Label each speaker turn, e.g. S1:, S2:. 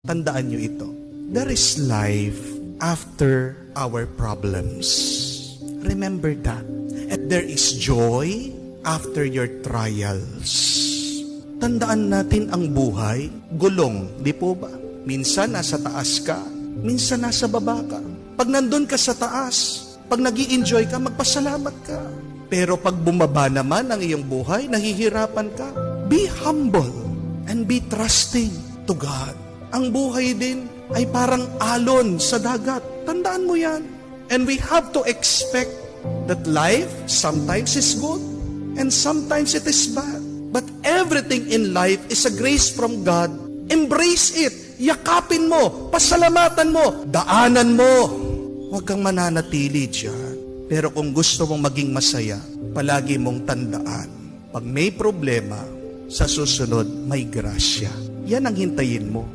S1: Tandaan nyo ito. There is life after our problems. Remember that. And there is joy after your trials. Tandaan natin ang buhay, gulong, di po ba? Minsan nasa taas ka, minsan nasa baba ka. Pag nandun ka sa taas, pag nag-i-enjoy ka, magpasalamat ka. Pero pag bumaba naman ang iyong buhay, nahihirapan ka, be humble and be trusting to God. Ang buhay din ay parang alon sa dagat. Tandaan mo yan. And we have to expect that life sometimes is good and sometimes it is bad. But everything in life is a grace from God. Embrace it. Yakapin mo. Pasalamatan mo. Daanan mo. Huwag kang mananatili dyan. Pero kung gusto mong maging masaya, palagi mong tandaan. Pag may problema, sa susunod may grasya. Yan ang hintayin mo.